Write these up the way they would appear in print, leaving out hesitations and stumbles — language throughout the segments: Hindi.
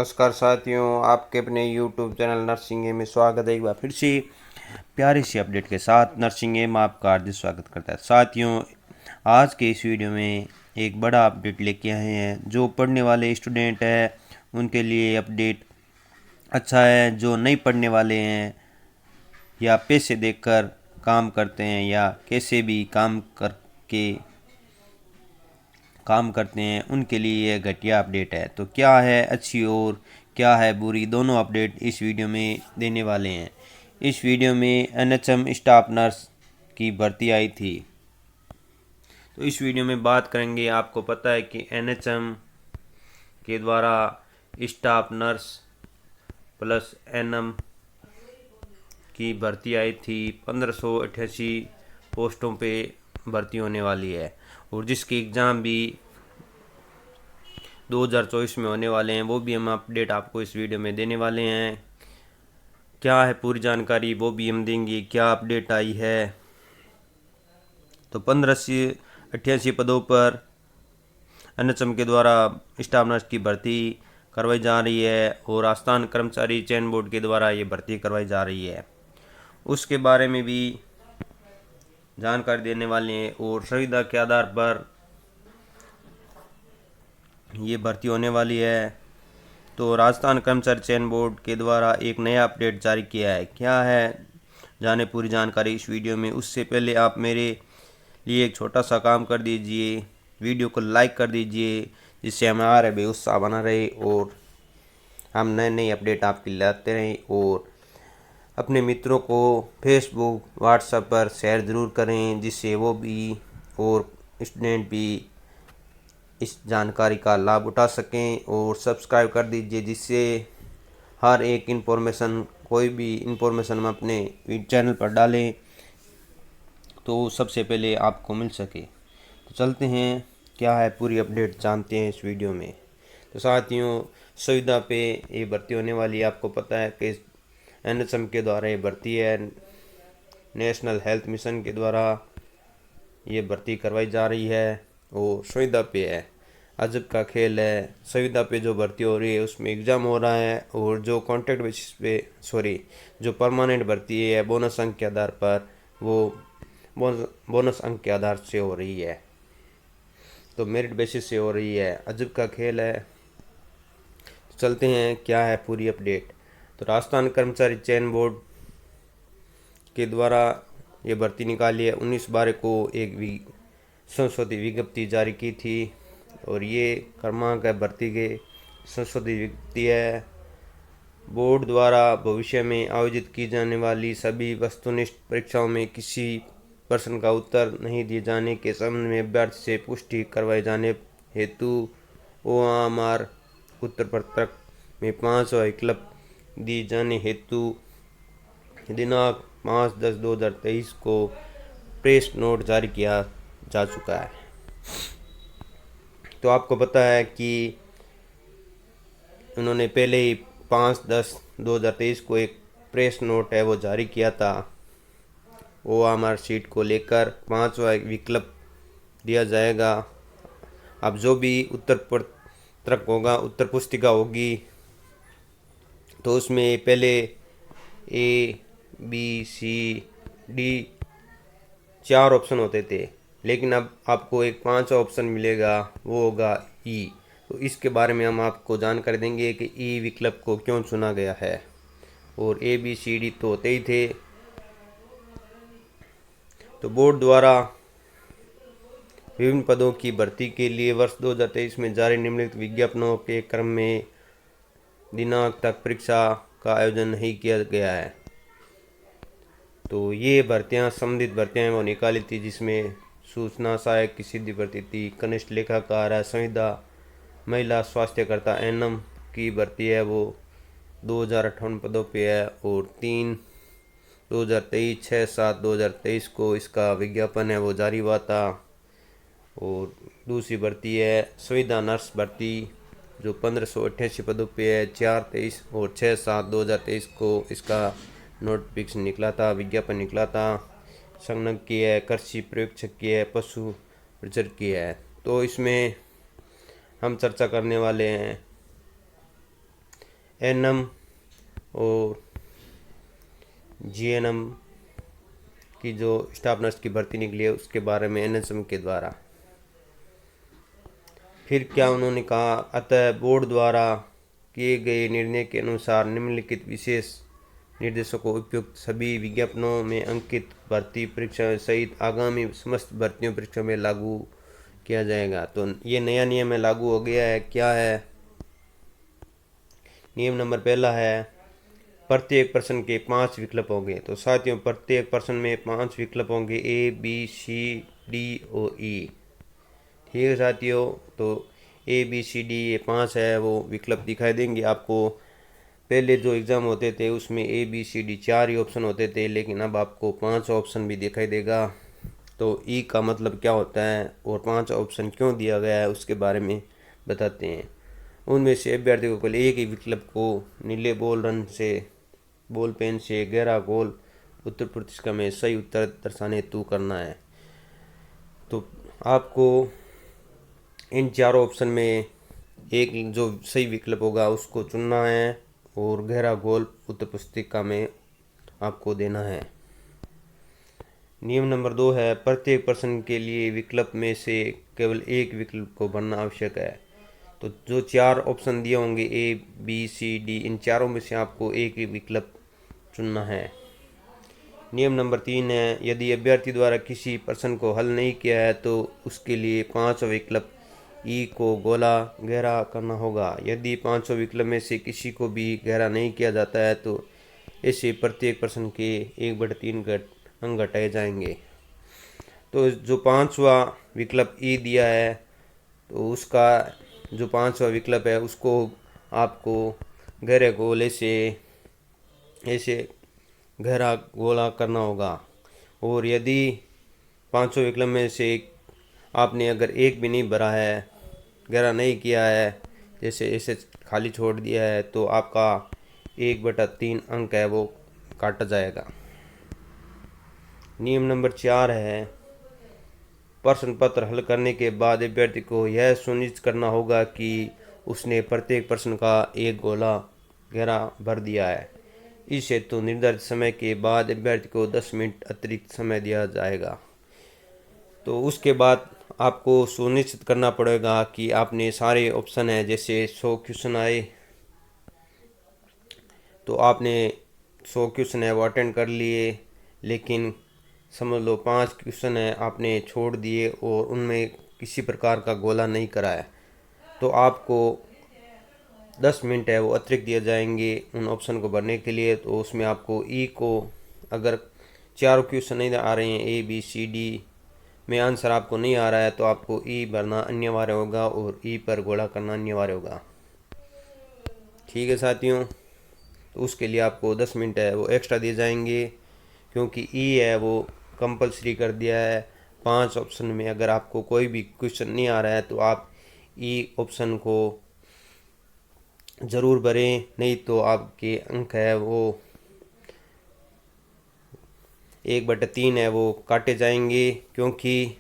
नमस्कार साथियों, आपके अपने YouTube चैनल नर्सिंग में स्वागत है। एक बार फिर से प्यारी सी अपडेट के साथ नर्सिंग में आपका हार्दिक स्वागत करता है। साथियों, आज के इस वीडियो में एक बड़ा अपडेट लेके आए हैं। जो पढ़ने वाले स्टूडेंट हैं उनके लिए अपडेट अच्छा है। जो नहीं पढ़ने वाले हैं या पैसे देकर काम करते हैं या कैसे भी काम करते हैं उनके लिए यह घटिया अपडेट है। तो क्या है अच्छी और क्या है बुरी, दोनों अपडेट इस वीडियो में देने वाले हैं। इस वीडियो में एनएचएम स्टाफ नर्स की भर्ती आई थी। तो इस वीडियो में बात करेंगे। आपको पता है कि एनएचएम के द्वारा स्टाफ नर्स प्लस एनएम की भर्ती आई थी। 1588 पोस्टों पे भर्ती होने वाली है और जिसके एग्ज़ाम भी 2024 में होने वाले हैं, वो भी हम अपडेट आपको इस वीडियो में देने वाले हैं। क्या है पूरी जानकारी वो भी हम देंगे, क्या अपडेट आई है। तो 1588 पदों पर एनएचएम के द्वारा स्टाफ नर्स की भर्ती करवाई जा रही है और आस्थान कर्मचारी चयन बोर्ड के द्वारा ये भर्ती करवाई जा रही है। उसके बारे में भी जानकारी देने वाले हैं और सुविधा के आधार पर ये भर्ती होने वाली है। तो राजस्थान कर्मचारी चयन बोर्ड के द्वारा एक नया अपडेट जारी किया है। क्या है जाने पूरी जानकारी इस वीडियो में। उससे पहले आप मेरे लिए एक छोटा सा काम कर दीजिए, वीडियो को लाइक कर दीजिए, जिससे हमारा भी उत्साह बना रहे और हम नए नए अपडेट आपके लाते रहें। और अपने मित्रों को फेसबुक व्हाट्सएप पर शेयर ज़रूर करें, जिससे वो भी और स्टूडेंट भी इस जानकारी का लाभ उठा सकें। और सब्सक्राइब कर दीजिए, जिससे हर एक इन्फॉर्मेशन, कोई भी इन्फॉर्मेशन हम अपने चैनल पर डालें तो सबसे पहले आपको मिल सके। तो चलते हैं, क्या है पूरी अपडेट जानते हैं इस वीडियो में। तो साथियों, सुविधा पे ये भर्ती होने वाली है। आपको पता है कि एनएचएम के द्वारा ये भर्ती है, नेशनल हेल्थ मिशन के द्वारा ये भर्ती करवाई जा रही है और सुविधा पे है। अजब का खेल है, सुविधा पे जो भर्ती हो रही है उसमें एग्ज़ाम हो रहा है और जो कॉन्ट्रैक्ट बेसिस पे जो परमानेंट भर्ती है बोनस अंक के आधार पर, वो बोनस अंक के आधार से हो रही है, तो मेरिट बेसिस से हो रही है। अजब का खेल है। चलते हैं, क्या है पूरी अपडेट। तो राजस्थान कर्मचारी चयन बोर्ड के द्वारा ये भर्ती निकाली है। 19/12 को एक संशोधित विज्ञप्ति जारी की थी और ये क्रमांक है भर्ती के संशोधित विज्ञप्ति है। बोर्ड द्वारा भविष्य में आयोजित की जाने वाली सभी वस्तुनिष्ठ परीक्षाओं में किसी प्रश्न का उत्तर नहीं दिए जाने के संबंध में अभ्यर्थी से पुष्टि करवाए जाने हेतु OMR उत्तर पत्रक में 5 विकल्प दिए जाने हेतु दिनांक 5/10/2023 को प्रेस नोट जारी किया जा चुका है। तो आपको पता है कि उन्होंने पहले ही 5/10/2023 को एक प्रेस नोट है वो जारी किया था। OMR सीट को लेकर 5वां विकल्प दिया जाएगा। अब जो भी उत्तर पत्रक होगा, उत्तर पुस्तिका होगी, तो उसमें पहले ABCD 4 ऑप्शन होते थे, लेकिन अब आपको एक 5वां ऑप्शन मिलेगा, वो होगा E। तो इसके बारे में हम आपको जानकारी देंगे कि E विकल्प को क्यों चुना गया है। और ABCD तो होते ही थे। तो बोर्ड द्वारा विभिन्न पदों की भर्ती के लिए वर्ष 2023 में जारी निम्नलिखित विज्ञापनों के क्रम में दिनांक तक परीक्षा का आयोजन नहीं किया गया है। तो ये भर्तियां संबंधित भर्तियां वो निकाली थी, जिसमें सूचना सहायक की सीधी भर्ती थी, कनिष्ठ लेखाकार, संविदा महिला स्वास्थ्यकर्ता एनएम की भर्ती है वो 2058 पदों पे है और 3/2023 6/7/2023 को इसका विज्ञापन है वो जारी हुआ था। और दूसरी भर्ती है सुविधा नर्स भर्ती, जो 1588 पदों पे है। 4/23 और 6/7/2023 को इसका नोटिफिकेशन निकला था, विज्ञापन निकला था। संगणक की है, कृषि पर्यवेक्षक की है, पशु परिचर की है। तो इसमें हम चर्चा करने वाले हैं एनएम और जीएनएम की जो स्टाफ नर्स की भर्ती निकली है उसके बारे में एनएसएम के द्वारा। फिर क्या उन्होंने कहा, अतः बोर्ड द्वारा किए गए निर्णय के अनुसार निम्नलिखित विशेष निर्देशों को उपयुक्त सभी विज्ञापनों में अंकित भर्ती परीक्षा सहित आगामी समस्त भर्तियों परीक्षा में लागू किया जाएगा। तो ये नया नियम है, लागू हो गया है। क्या है नियम नंबर पहला है, प्रत्येक प्रश्न के 5 विकल्प होंगे। तो साथियों, प्रत्येक प्रश्न में 5 विकल्प होंगे, ए बी सी डी और ई। ठीक है साथियों, तो ए बी सी डी ये 5 है वो विकल्प दिखाई देंगे आपको। पहले जो एग्ज़ाम होते थे उसमें ए बी सी डी 4 ही ऑप्शन होते थे, लेकिन अब आपको 5 ऑप्शन भी दिखाई देगा। तो ई का मतलब क्या होता है और 5 ऑप्शन क्यों दिया गया है उसके बारे में बताते हैं। उनमें से अभ्यर्थी को केवल एक ही विकल्प को नीले बॉल पेन से गहरा गोल उत्तर पुस्तिका में सही उत्तर दर्शाने हेतु करना है। तो आपको इन 4 ऑप्शन में एक जो सही विकल्प होगा उसको चुनना है और गहरा गोल उत्तर पुस्तिका में आपको देना है। नियम नंबर 2 है, प्रत्येक प्रश्न के लिए विकल्प में से केवल एक विकल्प को भरना आवश्यक है। तो जो 4 ऑप्शन दिए होंगे ए बी सी डी, इन चारों में से आपको एक ही विकल्प चुनना है। नियम नंबर 3 है, यदि अभ्यर्थी द्वारा किसी प्रश्न को हल नहीं किया है तो उसके लिए 5 विकल्प ई को गोला गहरा करना होगा। यदि 5 विकल्प में से किसी को भी गहरा नहीं किया जाता है तो ऐसे प्रत्येक प्रश्न के 1/3 अंक घटाए जाएंगे। तो जो 5वां विकल्प ई दिया है तो उसका जो 5वां विकल्प है उसको आपको गहरे गोले से ऐसे गहरा गोला करना होगा। और यदि 5 विकल्प में से आपने अगर एक भी नहीं भरा है, गहरा नहीं किया है, जैसे ऐसे खाली छोड़ दिया है, तो आपका 1/3 अंक है वो काटा जाएगा। नियम नंबर 4 है, प्रश्न पत्र हल करने के बाद अभ्यर्थी को यह सुनिश्चित करना होगा कि उसने प्रत्येक प्रश्न का एक गोला गहरा भर दिया है। इस हेतु निर्धारित समय के बाद अभ्यर्थी को 10 मिनट अतिरिक्त समय दिया जाएगा। तो उसके बाद आपको सुनिश्चित करना पड़ेगा कि आपने सारे ऑप्शन हैं, जैसे 100 क्वेश्चन आए तो आपने 100 क्वेश्चन है वो अटेंड कर लिए, लेकिन समझ लो 5 क्वेश्चन है आपने छोड़ दिए और उनमें किसी प्रकार का गोला नहीं कराया, तो आपको 10 मिनट है वो अतिरिक्त दिए जाएंगे उन ऑप्शन को भरने के लिए। तो उसमें आपको ई को, अगर 4 क्वेश्चन नहीं आ रहे हैं ए बी सी डी में आंसर आपको नहीं आ रहा है तो आपको ई भरना अनिवार्य होगा और ई पर गोला करना अनिवार्य होगा। ठीक है साथियों, तो उसके लिए आपको 10 मिनट है वो एक्स्ट्रा दिए जाएंगे, क्योंकि ई है वो कंपलसरी कर दिया है। 5 ऑप्शन में अगर आपको कोई भी क्वेश्चन नहीं आ रहा है तो आप ई ऑप्शन को ज़रूर भरें, नहीं तो आपके अंक है वो 1/3 है वो काटे जाएंगे। क्योंकि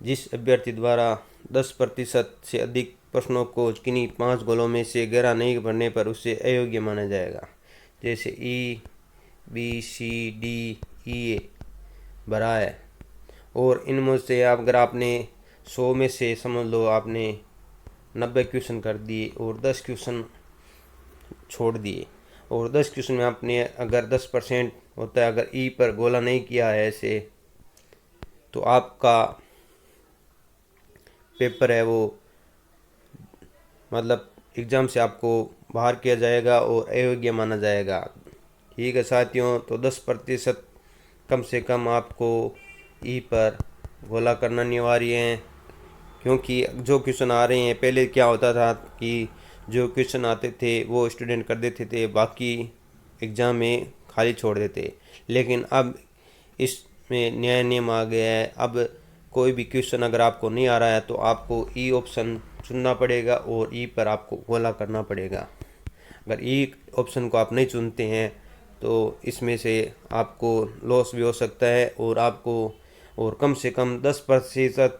जिस अभ्यर्थी द्वारा 10% से अधिक प्रश्नों को किन्हीं 5 गोलों में से गहरा नहीं भरने पर उसे अयोग्य माना जाएगा। जैसे E B C D E भरा है और इनमें से अगर आपने 100 में से समझ लो आपने 90 क्वेश्चन कर दिए और 10 क्वेश्चन छोड़ दिए, और 10 क्वेश्चन में आपने अगर 10% होता है, अगर ई पर गोला नहीं किया है ऐसे, तो आपका पेपर है वो मतलब एग्ज़ाम से आपको बाहर किया जाएगा और अयोग्य माना जाएगा। ठीक है साथियों, तो 10% कम से कम आपको ई पर गोला करना अनिवार्य है। क्योंकि जो क्वेश्चन आ रहे हैं, पहले क्या होता था कि जो क्वेश्चन आते थे वो स्टूडेंट कर देते थे, बाकी एग्ज़ाम में खाली छोड़ देते, लेकिन अब इसमें नया नियम आ गया है। अब कोई भी क्वेश्चन अगर आपको नहीं आ रहा है तो आपको ई ऑप्शन चुनना पड़ेगा और ई पर आपको गोला करना पड़ेगा। अगर ई ऑप्शन को आप नहीं चुनते हैं तो इसमें से आपको लॉस भी हो सकता है और आपको और कम से कम 10%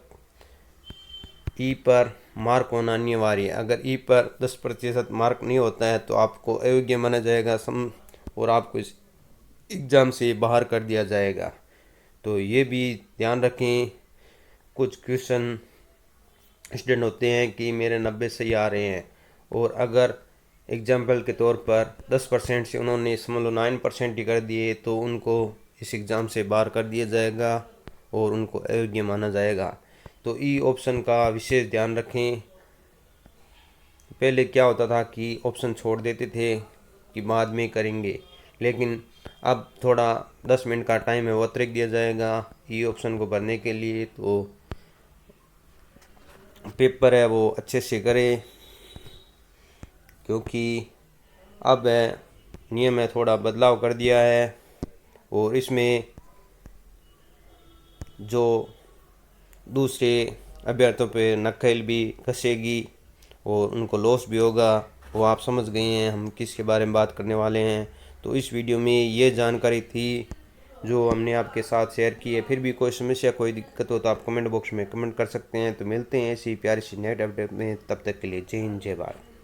ई पर मार्क होना अनिवार्य है। अगर ई पर 10% मार्क नहीं होता है तो आपको अयोग्य माना जाएगा और आपको इस एग्ज़ाम से बाहर कर दिया जाएगा। तो ये भी ध्यान रखें। कुछ क्वेश्चन स्टूडेंट होते हैं कि मेरे 90 सही आ रहे हैं, और अगर एग्जाम्पल के तौर पर 10% से उन्होंने समझ लो 9% ही कर दिए तो उनको इस एग्ज़ाम से बाहर कर दिया जाएगा और उनको अयोग्य माना जाएगा। तो ई ऑप्शन का विशेष ध्यान रखें। पहले क्या होता था कि ऑप्शन छोड़ देते थे कि बाद में करेंगे, लेकिन अब थोड़ा 10 मिनट का टाइम है वो अतिरिक्त दिया जाएगा ई ऑप्शन को भरने के लिए। तो पेपर है वो अच्छे से करें, क्योंकि अब नियम में थोड़ा बदलाव कर दिया है और इसमें जो दूसरे अभ्यर्थियों पे नकेल भी कसेगी और उनको लॉस भी होगा। वो आप समझ गए हैं हम किसके बारे में बात करने वाले हैं। तो इस वीडियो में ये जानकारी थी जो हमने आपके साथ शेयर की है। फिर भी कोई समस्या कोई दिक्कत हो तो आप कमेंट बॉक्स में कमेंट कर सकते हैं। तो मिलते हैं ऐसी प्यारी सी नेट अपडेट में, तब तक के लिए जय हिंद जय भारत।